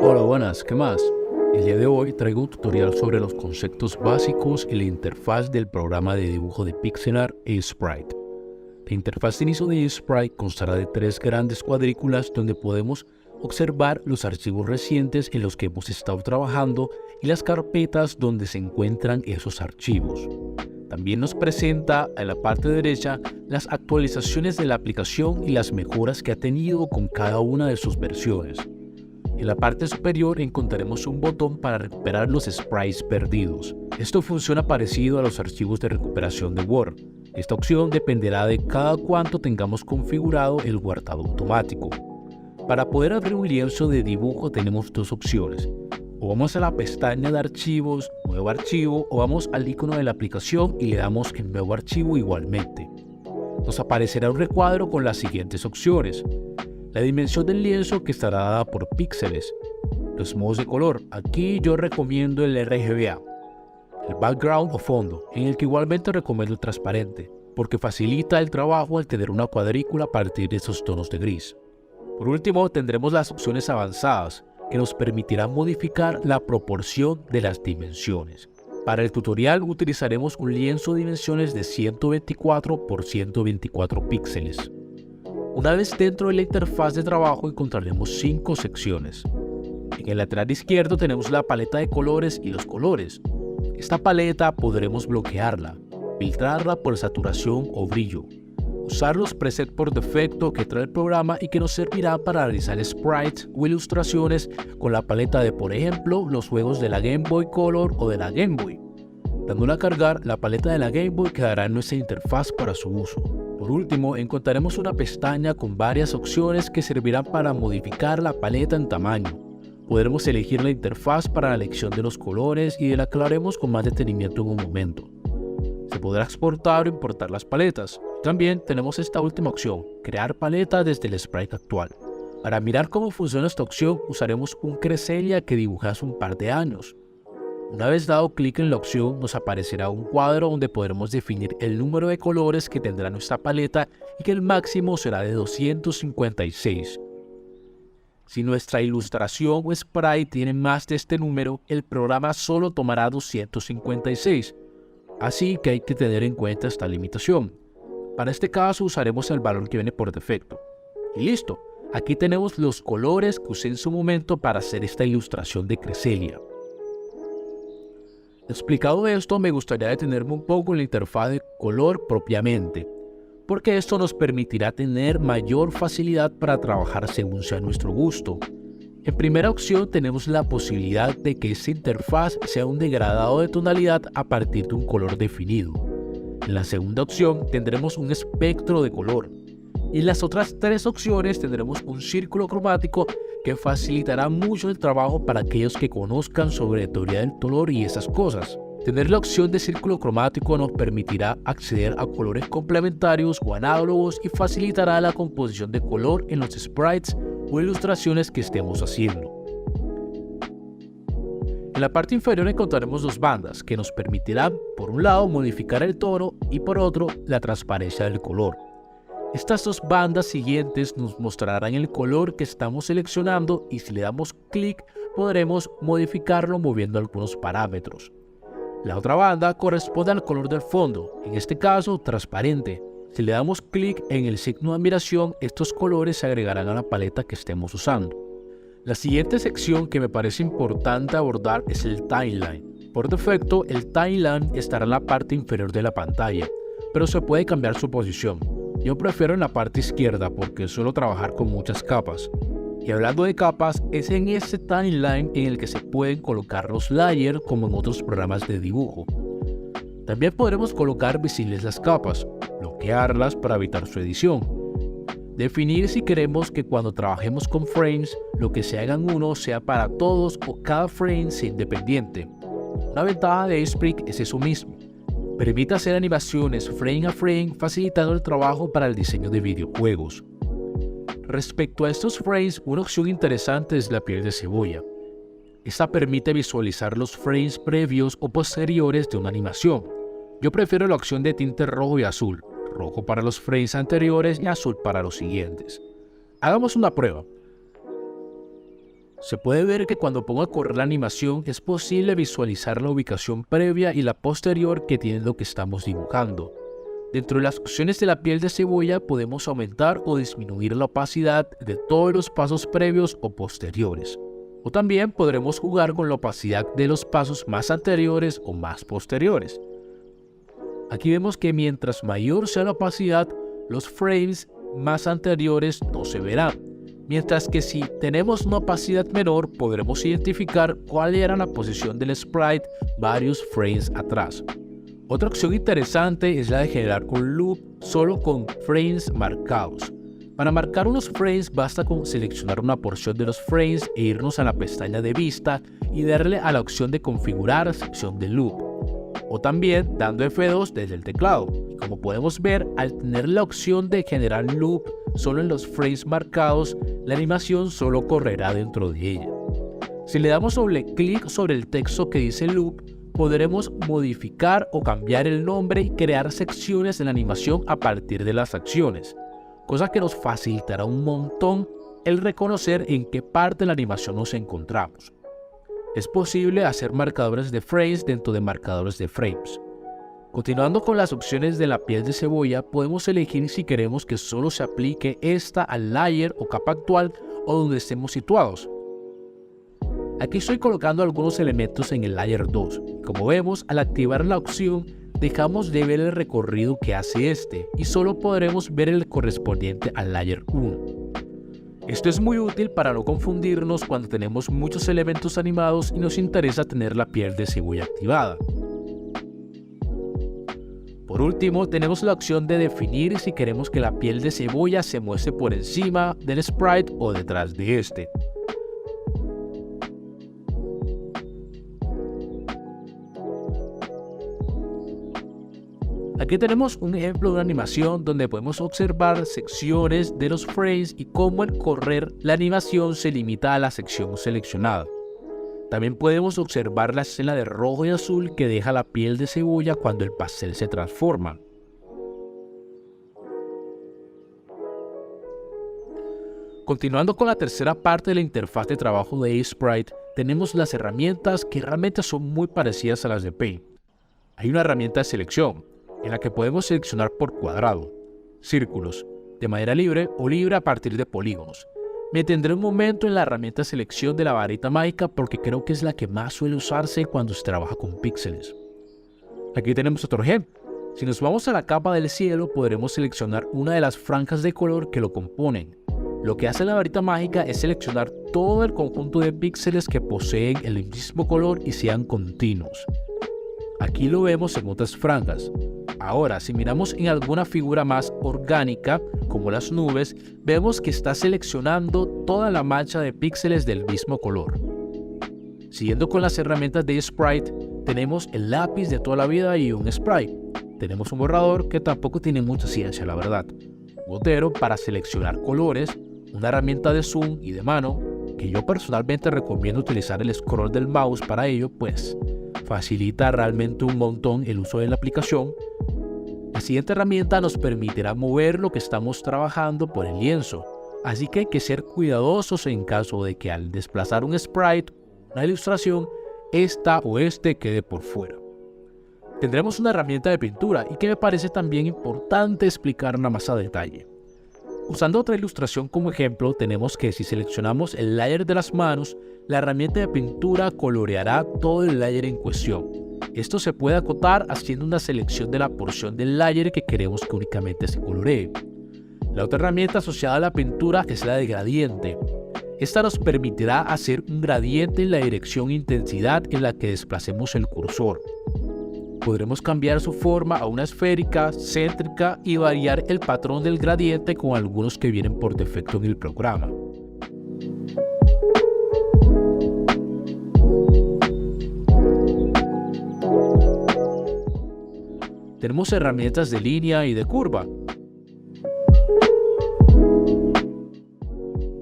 Hola, buenas, ¿qué más? El día de hoy traigo un tutorial sobre los conceptos básicos y la interfaz del programa de dibujo de pixelar Sprite. La interfaz de inicio de Sprite constará de tres grandes cuadrículas donde podemos observar los archivos recientes en los que hemos estado trabajando y las carpetas donde se encuentran esos archivos. También nos presenta en la parte derecha las actualizaciones de la aplicación y las mejoras que ha tenido con cada una de sus versiones. En la parte superior encontraremos un botón para recuperar los sprites perdidos. Esto funciona parecido a los archivos de recuperación de Word. Esta opción dependerá de cada cuánto tengamos configurado el guardado automático. Para poder abrir un lienzo de dibujo tenemos dos opciones. O vamos a la pestaña de archivos, nuevo archivo, o vamos al icono de la aplicación y le damos en nuevo archivo igualmente. Nos aparecerá un recuadro con las siguientes opciones. La dimensión del lienzo, que estará dada por píxeles. Los modos de color, aquí yo recomiendo el RGBA. El background o fondo, en el que igualmente recomiendo el transparente, porque facilita el trabajo al tener una cuadrícula a partir de esos tonos de gris. Por último, tendremos las opciones avanzadas, que nos permitirán modificar la proporción de las dimensiones. Para el tutorial utilizaremos un lienzo de dimensiones de 124 por 124 píxeles. Una vez dentro de la interfaz de trabajo encontraremos 5 secciones. En el lateral izquierdo tenemos la paleta de colores y los colores. Esta paleta podremos bloquearla, filtrarla por saturación o brillo, usar los presets por defecto que trae el programa y que nos servirá para realizar sprites o ilustraciones con la paleta de, por ejemplo, los juegos de la Game Boy Color o de la Game Boy. Dándola a cargar, la paleta de la Game Boy quedará en nuestra interfaz para su uso. Por último, encontraremos una pestaña con varias opciones que servirán para modificar la paleta en tamaño. Podremos elegir la interfaz para la elección de los colores y la aclararemos con más detenimiento en un momento. Se podrá exportar o importar las paletas. También tenemos esta última opción, crear paleta desde el sprite actual. Para mirar cómo funciona esta opción, usaremos un Cresselia que dibujé hace un par de años. Una vez dado clic en la opción, nos aparecerá un cuadro donde podremos definir el número de colores que tendrá nuestra paleta y que el máximo será de 256. Si nuestra ilustración o sprite tiene más de este número, el programa solo tomará 256. Así que hay que tener en cuenta esta limitación. Para este caso usaremos el valor que viene por defecto. Y listo, aquí tenemos los colores que usé en su momento para hacer esta ilustración de Cresselia. Explicado esto, me gustaría detenerme un poco en la interfaz de color propiamente, porque esto nos permitirá tener mayor facilidad para trabajar según sea nuestro gusto. En primera opción tenemos la posibilidad de que esta interfaz sea un degradado de tonalidad a partir de un color definido. En la segunda opción tendremos un espectro de color. Y en las otras tres opciones tendremos un círculo cromático que facilitará mucho el trabajo para aquellos que conozcan sobre teoría del color y esas cosas. Tener la opción de círculo cromático nos permitirá acceder a colores complementarios o análogos y facilitará la composición de color en los sprites o ilustraciones que estemos haciendo. En la parte inferior encontraremos dos bandas que nos permitirán, por un lado, modificar el tono y por otro, la transparencia del color. Estas dos bandas siguientes nos mostrarán el color que estamos seleccionando y si le damos clic podremos modificarlo moviendo algunos parámetros. La otra banda corresponde al color del fondo, en este caso transparente. Si le damos clic en el signo de admiración, estos colores se agregarán a la paleta que estemos usando. La siguiente sección que me parece importante abordar es el timeline. Por defecto, el timeline estará en la parte inferior de la pantalla, pero se puede cambiar su posición. Yo prefiero en la parte izquierda porque suelo trabajar con muchas capas. Y hablando de capas, es en este timeline en el que se pueden colocar los layers como en otros programas de dibujo. También podremos colocar visibles las capas, bloquearlas para evitar su edición. Definir si queremos que cuando trabajemos con frames, lo que se haga en uno sea para todos o cada frame sea independiente. Una ventaja de Sprite es eso mismo. Permite hacer animaciones frame a frame, facilitando el trabajo para el diseño de videojuegos. Respecto a estos frames, una opción interesante es la piel de cebolla. Esta permite visualizar los frames previos o posteriores de una animación. Yo prefiero la opción de tinte rojo y azul, rojo para los frames anteriores y azul para los siguientes. Hagamos una prueba. Se puede ver que cuando pongo a correr la animación es posible visualizar la ubicación previa y la posterior que tiene lo que estamos dibujando. Dentro de las opciones de la piel de cebolla podemos aumentar o disminuir la opacidad de todos los pasos previos o posteriores. O también podremos jugar con la opacidad de los pasos más anteriores o más posteriores. Aquí vemos que mientras mayor sea la opacidad, los frames más anteriores no se verán. Mientras que si tenemos una opacidad menor, podremos identificar cuál era la posición del sprite varios frames atrás. Otra opción interesante es la de generar un loop solo con frames marcados. Para marcar unos frames basta con seleccionar una porción de los frames e irnos a la pestaña de vista y darle a la opción de configurar sección de loop. O también dando F2 desde el teclado. Y como podemos ver, al tener la opción de generar loop solo en los frames marcados, la animación solo correrá dentro de ella. Si le damos doble clic sobre el texto que dice loop, podremos modificar o cambiar el nombre y crear secciones de la animación a partir de las acciones, cosa que nos facilitará un montón el reconocer en qué parte de la animación nos encontramos. Es posible hacer marcadores de frames dentro de marcadores de frames. Continuando con las opciones de la piel de cebolla, podemos elegir si queremos que solo se aplique esta al layer o capa actual o donde estemos situados. Aquí estoy colocando algunos elementos en el layer 2. Como vemos, al activar la opción, dejamos de ver el recorrido que hace este y solo podremos ver el correspondiente al layer 1. Esto es muy útil para no confundirnos cuando tenemos muchos elementos animados y nos interesa tener la piel de cebolla activada. Por último, tenemos la opción de definir si queremos que la piel de cebolla se muestre por encima del sprite o detrás de este. Aquí tenemos un ejemplo de una animación donde podemos observar secciones de los frames y cómo al correr la animación se limita a la sección seleccionada. También podemos observar la escena de rojo y azul que deja la piel de cebolla cuando el pastel se transforma. Continuando con la tercera parte de la interfaz de trabajo de Sprite, tenemos las herramientas que realmente son muy parecidas a las de Paint. Hay una herramienta de selección, en la que podemos seleccionar por cuadrado, círculos, de manera libre o libre a partir de polígonos. Me detendré un momento en la herramienta de selección de la varita mágica porque creo que es la que más suele usarse cuando se trabaja con píxeles. Aquí tenemos otro ejemplo. Si nos vamos a la capa del cielo, podremos seleccionar una de las franjas de color que lo componen. Lo que hace la varita mágica es seleccionar todo el conjunto de píxeles que poseen el mismo color y sean continuos. Aquí lo vemos en otras franjas. Ahora, si miramos en alguna figura más orgánica, como las nubes, vemos que está seleccionando toda la mancha de píxeles del mismo color. Siguiendo con las herramientas de Sprite, tenemos el lápiz de toda la vida y un sprite. Tenemos un borrador que tampoco tiene mucha ciencia, la verdad. Un gotero para seleccionar colores, una herramienta de zoom y de mano, que yo personalmente recomiendo utilizar el scroll del mouse para ello, pues facilita realmente un montón el uso de la aplicación. La siguiente herramienta nos permitirá mover lo que estamos trabajando por el lienzo, así que hay que ser cuidadosos en caso de que al desplazar un sprite o una ilustración, esta o este quede por fuera. Tendremos una herramienta de pintura y que me parece también importante explicarla más a detalle. Usando otra ilustración como ejemplo, tenemos que si seleccionamos el layer de las manos, la herramienta de pintura coloreará todo el layer en cuestión. Esto se puede acotar haciendo una selección de la porción del layer que queremos que únicamente se coloree. La otra herramienta asociada a la pintura es la de gradiente. Esta nos permitirá hacer un gradiente en la dirección e intensidad en la que desplacemos el cursor. Podremos cambiar su forma a una esférica, céntrica y variar el patrón del gradiente con algunos que vienen por defecto en el programa. Tenemos herramientas de línea y de curva,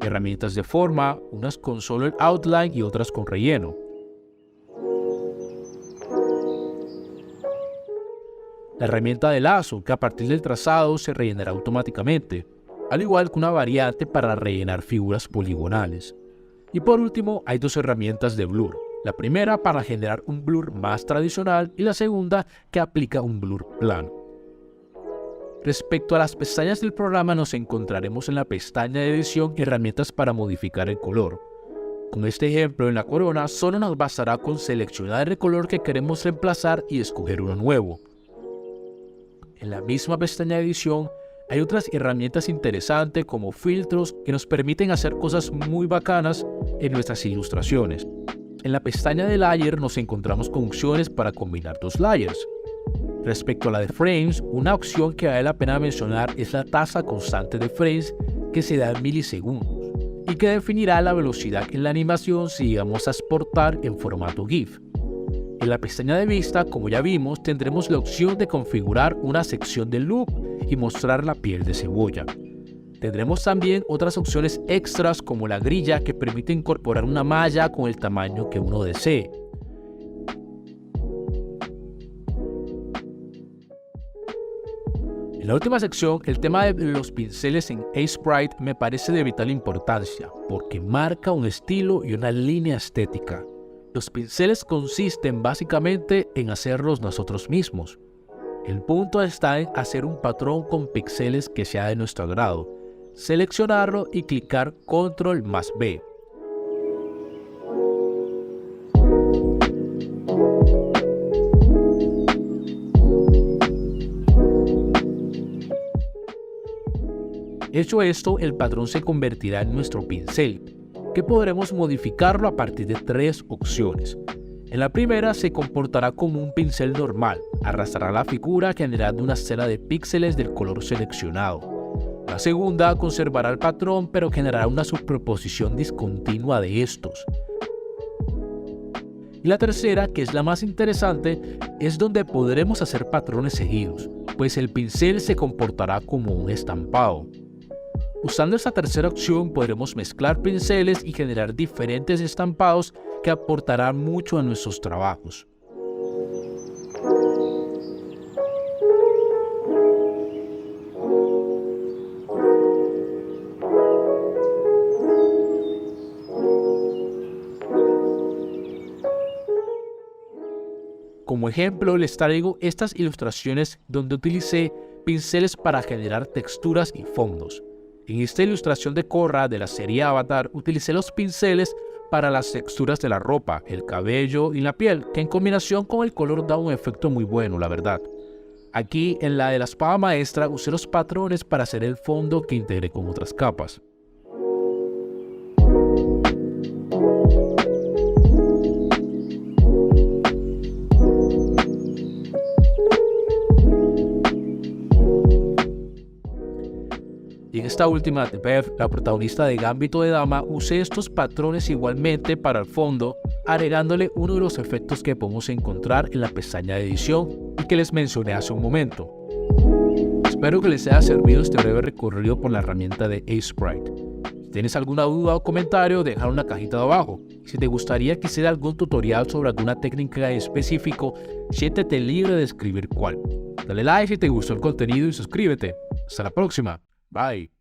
herramientas de forma, unas con solo el outline y otras con relleno. La herramienta de lazo, que a partir del trazado se rellenará automáticamente, al igual que una variante para rellenar figuras poligonales. Y por último, hay dos herramientas de blur. La primera para generar un blur más tradicional y la segunda que aplica un blur plano. Respecto a las pestañas del programa, nos encontraremos en la pestaña de edición herramientas para modificar el color. Con este ejemplo en la corona, solo nos bastará con seleccionar el color que queremos reemplazar y escoger uno nuevo. En la misma pestaña de edición, hay otras herramientas interesantes como filtros que nos permiten hacer cosas muy bacanas en nuestras ilustraciones. En la pestaña de Layer nos encontramos con opciones para combinar dos layers. Respecto a la de frames, una opción que vale la pena mencionar es la tasa constante de frames que se da en milisegundos y que definirá la velocidad en la animación si llegamos a exportar en formato GIF. En la pestaña de vista, como ya vimos, tendremos la opción de configurar una sección del loop y mostrar la piel de cebolla. Tendremos también otras opciones extras como la grilla que permite incorporar una malla con el tamaño que uno desee. En la última sección, el tema de los pinceles en Aseprite me parece de vital importancia porque marca un estilo y una línea estética. Los pinceles consisten básicamente en hacerlos nosotros mismos. El punto está en hacer un patrón con píxeles que sea de nuestro agrado, seleccionarlo y clicar Ctrl+B. Hecho esto, el patrón se convertirá en nuestro pincel, que podremos modificarlo a partir de tres opciones. En la primera se comportará como un pincel normal, arrastrará la figura generando una escena de píxeles del color seleccionado. La segunda conservará el patrón pero generará una superposición discontinua de estos. Y la tercera, que es la más interesante, es donde podremos hacer patrones seguidos, pues el pincel se comportará como un estampado. Usando esta tercera opción podremos mezclar pinceles y generar diferentes estampados que aportarán mucho a nuestros trabajos. Como ejemplo, les traigo estas ilustraciones donde utilicé pinceles para generar texturas y fondos. En esta ilustración de Korra de la serie Avatar, utilicé los pinceles para las texturas de la ropa, el cabello y la piel, que en combinación con el color da un efecto muy bueno, la verdad. Aquí, en la de la espada maestra, usé los patrones para hacer el fondo que integré con otras capas. Y en esta última de Bev, la protagonista de Gambito de Dama, usé estos patrones igualmente para el fondo, agregándole uno de los efectos que podemos encontrar en la pestaña de edición y que les mencioné hace un momento. Espero que les haya servido este breve recorrido por la herramienta de Aseprite. Si tienes alguna duda o comentario, déjalo en la cajita de abajo. Si te gustaría que hiciera algún tutorial sobre alguna técnica en específico, siéntete libre de escribir cuál. Dale like si te gustó el contenido y suscríbete. Hasta la próxima. Bye.